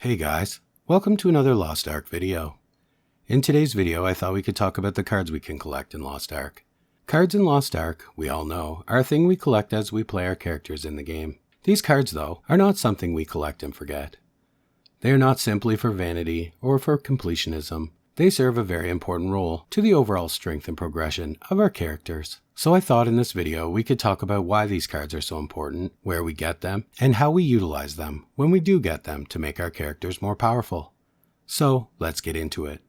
Hey guys, welcome to another Lost Ark video. In today's video I thought we could talk about the cards we can collect in Lost Ark. Cards in Lost Ark, we all know, are a thing we collect as we play our characters in the game. These cards though, are not something we collect and forget. They are not simply for vanity or for completionism. They serve a very important role to the overall strength and progression of our characters. So I thought in this video we could talk about why these cards are so important, where we get them, and how we utilize them when we do get them to make our characters more powerful. So let's get into it.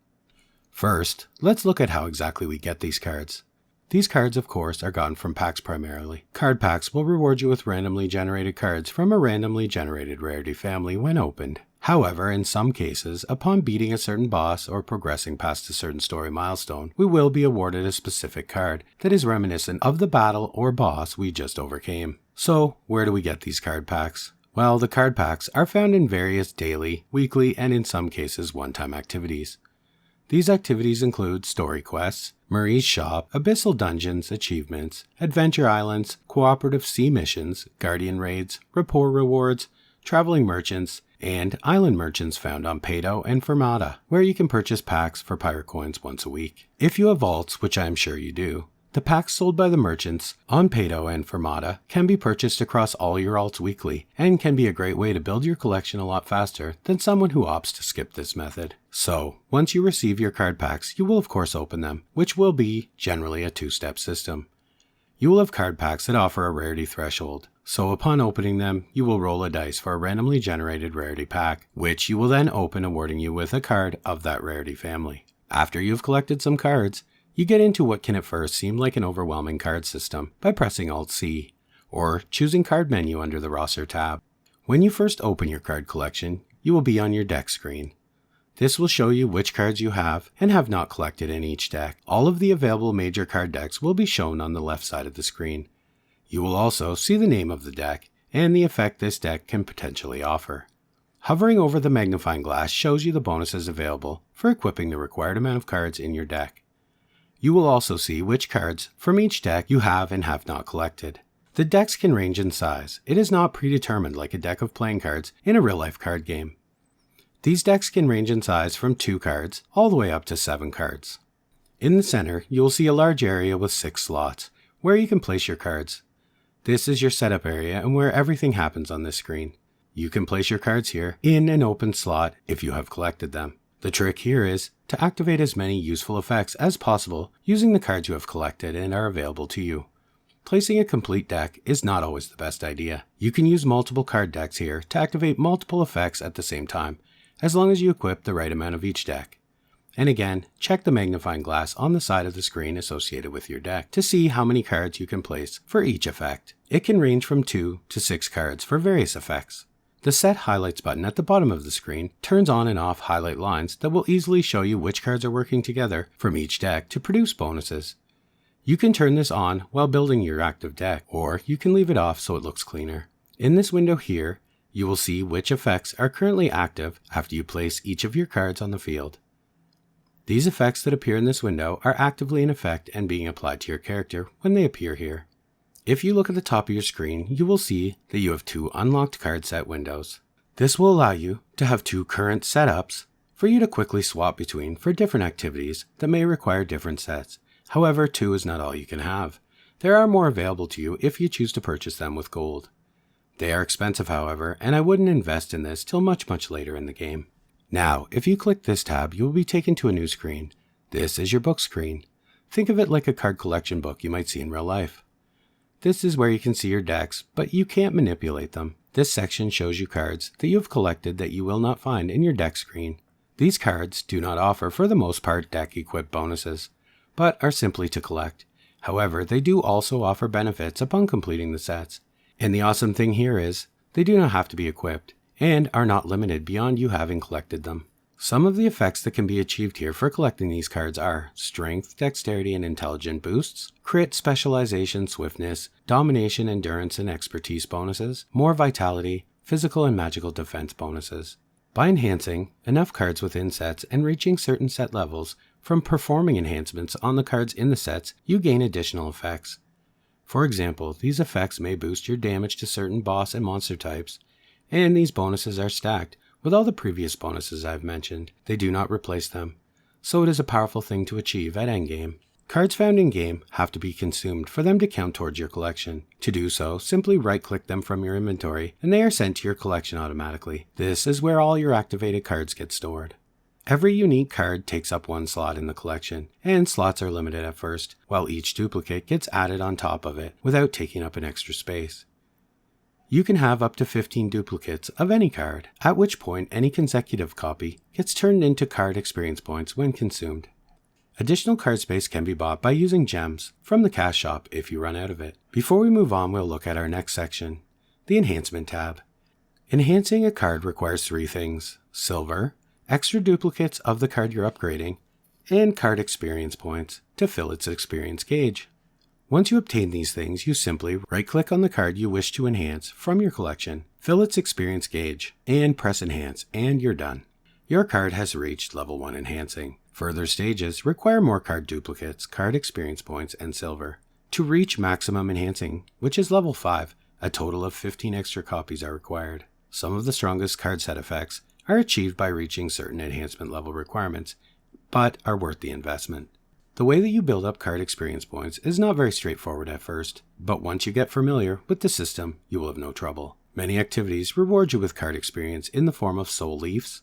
First, let's look at how exactly we get these cards. These cards, of course, are gotten from packs primarily. Card packs will reward you with randomly generated cards from a randomly generated rarity family when opened. However, in some cases, upon beating a certain boss or progressing past a certain story milestone, we will be awarded a specific card that is reminiscent of the battle or boss we just overcame. So, where do we get these card packs? Well, the card packs are found in various daily, weekly, and in some cases one-time activities. These activities include story quests, Marie's shop, abyssal dungeons, achievements, adventure islands, cooperative sea missions, guardian raids, rapport rewards, traveling merchants, and island merchants found on Pado and Fermata, where you can purchase packs for pirate coins once a week. If you have vaults, which I am sure you do, the packs sold by the merchants on Pado and Fermata can be purchased across all your alts weekly and can be a great way to build your collection a lot faster than someone who opts to skip this method. So, once you receive your card packs, you will of course open them, which will be generally a two-step system. You will have card packs that offer a rarity threshold. So upon opening them, you will roll a dice for a randomly generated rarity pack, which you will then open awarding you with a card of that rarity family. After you've collected some cards, you get into what can at first seem like an overwhelming card system by pressing Alt-C, or choosing card menu under the roster tab. When you first open your card collection, you will be on your deck screen. This will show you which cards you have and have not collected in each deck. All of the available major card decks will be shown on the left side of the screen. You will also see the name of the deck and the effect this deck can potentially offer. Hovering over the magnifying glass shows you the bonuses available for equipping the required amount of cards in your deck. You will also see which cards from each deck you have and have not collected. The decks can range in size. It is not predetermined like a deck of playing cards in a real-life card game. These decks can range in size from 2 cards all the way up to 7 cards. In the center, you will see a large area with 6 slots where you can place your cards. This is your setup area and where everything happens on this screen. You can place your cards here in an open slot if you have collected them. The trick here is to activate as many useful effects as possible using the cards you have collected and are available to you. Placing a complete deck is not always the best idea. You can use multiple card decks here to activate multiple effects at the same time, as long as you equip the right amount of each deck. And again, check the magnifying glass on the side of the screen associated with your deck to see how many cards you can place for each effect. It can range from 2 to 6 cards for various effects. The Set Highlights button at the bottom of the screen turns on and off highlight lines that will easily show you which cards are working together from each deck to produce bonuses. You can turn this on while building your active deck, or you can leave it off so it looks cleaner. In this window here, you will see which effects are currently active after you place each of your cards on the field. These effects that appear in this window are actively in effect and being applied to your character when they appear here. If you look at the top of your screen, you will see that you have 2 unlocked card set windows. This will allow you to have 2 current setups for you to quickly swap between for different activities that may require different sets. However, 2 is not all you can have. There are more available to you if you choose to purchase them with gold. They are expensive, however, and I wouldn't invest in this till much later in the game. Now, if you click this tab, you will be taken to a new screen. This is your book screen. Think of it like a card collection book you might see in real life. This is where you can see your decks, but you can't manipulate them. This section shows you cards that you have collected that you will not find in your deck screen. These cards do not offer, for the most part, deck equip bonuses, but are simply to collect. However, they do also offer benefits upon completing the sets. And the awesome thing here is, they do not have to be equipped, and are not limited beyond you having collected them. Some of the effects that can be achieved here for collecting these cards are Strength, Dexterity, and Intelligence boosts, Crit, Specialization, Swiftness, Domination, Endurance, and Expertise bonuses, more Vitality, Physical and Magical Defense bonuses. By enhancing enough cards within sets and reaching certain set levels from performing enhancements on the cards in the sets, you gain additional effects. For example, these effects may boost your damage to certain boss and monster types, and these bonuses are stacked With all the previous bonuses I've mentioned, they do not replace them, so it is a powerful thing to achieve at endgame. Cards found in-game have to be consumed for them to count towards your collection. To do so, simply right-click them from your inventory and they are sent to your collection automatically. This is where all your activated cards get stored. Every unique card takes up one slot in the collection, and slots are limited at first, while each duplicate gets added on top of it without taking up an extra space. You can have up to 15 duplicates of any card, at which point any consecutive copy gets turned into card experience points when consumed. Additional card space can be bought by using gems from the cash shop if you run out of it. Before we move on, we'll look at our next section, the Enhancement tab. Enhancing a card requires 3 things: silver, extra duplicates of the card you're upgrading, and card experience points to fill its experience gauge. Once you obtain these things, you simply right-click on the card you wish to enhance from your collection, fill its experience gauge, and press Enhance, and you're done. Your card has reached level 1 enhancing. Further stages require more card duplicates, card experience points, and silver. To reach maximum enhancing, which is level 5, a total of 15 extra copies are required. Some of the strongest card set effects are achieved by reaching certain enhancement level requirements, but are worth the investment. The way that you build up card experience points is not very straightforward at first, but once you get familiar with the system, you will have no trouble. Many activities reward you with card experience in the form of soul leaves,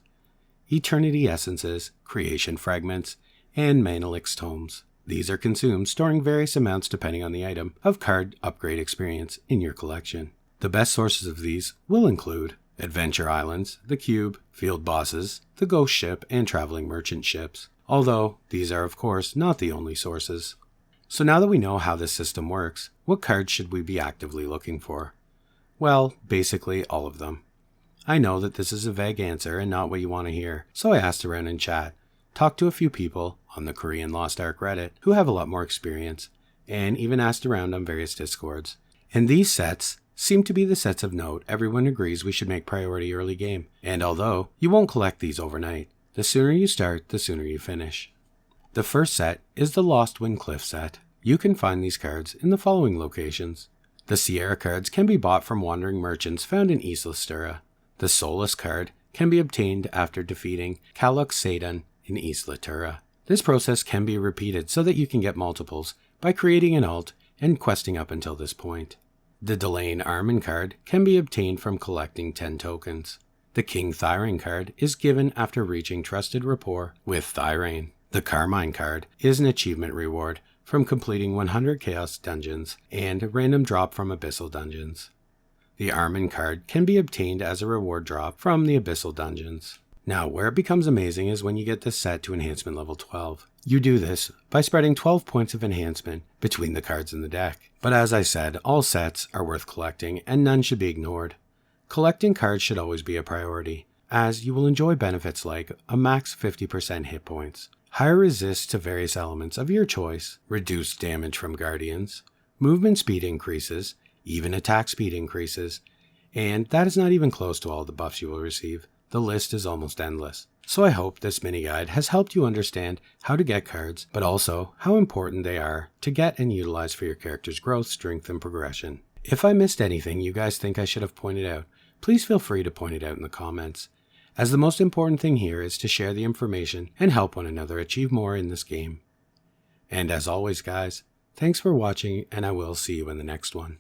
eternity essences, creation fragments, and Manelix tomes. These are consumed, storing various amounts depending on the item of card upgrade experience in your collection. The best sources of these will include Adventure Islands, the Cube, Field Bosses, the Ghost Ship, and Traveling Merchant Ships, although these are of course not the only sources. So now that we know how this system works, what cards should we be actively looking for? Well, basically all of them. I know that this is a vague answer and not what you want to hear, so I asked around in chat, talked to a few people on the Korean Lost Ark Reddit who have a lot more experience, and even asked around on various discords. And these sets seem to be the sets of note everyone agrees we should make priority early game, and although you won't collect these overnight, the sooner you start, the sooner you finish. The first set is the Lost Wind Cliff set. You can find these cards in the following locations. The Sierra cards can be bought from wandering merchants found in Isla Stura. The Solus card can be obtained after defeating Kaluk Sadan in Isla Tura. This process can be repeated so that you can get multiples by creating an alt and questing up until this point. The Delane Armin card can be obtained from collecting 10 tokens. The King Thyrane card is given after reaching trusted rapport with Thyrane. The Carmine card is an achievement reward from completing 100 Chaos dungeons and a random drop from Abyssal dungeons. The Armin card can be obtained as a reward drop from the Abyssal dungeons. Now, where it becomes amazing is when you get this set to enhancement level 12. You do this by spreading 12 points of enhancement between the cards in the deck. But as I said, all sets are worth collecting and none should be ignored. Collecting cards should always be a priority, as you will enjoy benefits like a max 50% hit points, higher resist to various elements of your choice, reduced damage from guardians, movement speed increases, even attack speed increases, and that is not even close to all the buffs you will receive. The list is almost endless. So I hope this mini guide has helped you understand how to get cards, but also how important they are to get and utilize for your character's growth, strength, and progression. If I missed anything you guys think I should have pointed out, please feel free to point it out in the comments, as the most important thing here is to share the information and help one another achieve more in this game. And as always guys, thanks for watching and I will see you in the next one.